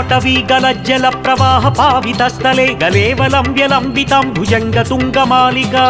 जटाटवीगलज्जल प्रवाह पावितस्थले गलेवलम्ब्यलम्बितं भुजङ्गतुङ्गमालिका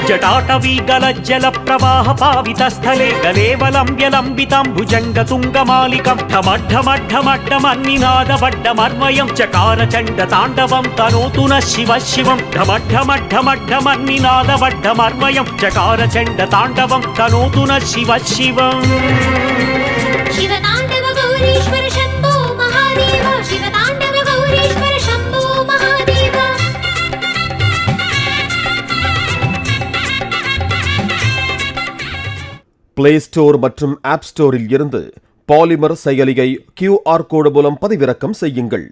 जटाटवीगलज्जल प्रवाह पावितस्थले गलेवलम्ब्यलम्बितं भुजङ्गतुङ्गमालिकं ढमढमढमढमन्निनादवड्डमर्मयं चकार चण्डताण्डवं तनोतु नः शिवः शिवं ढमढमढमढमन्निनादवड्डमर्मयं चकार चण्डताण्डवं तनोतु नः शिवः शिवम् शिवताण्डव गौरीश्वर शम्भो महादेव शिवताण्डव गौरीश्वर शम्भो महादेव பிளே ஸ்டோர் மற்றும் ஆப் ஸ்டோரில் இருந்து பாலிமர் செயலியை QR கோடு மூலம் பதிவிறக்கம் செய்யுங்கள்.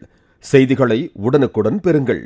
செய்திகளை உடனுக்குடன் பெறுங்கள்.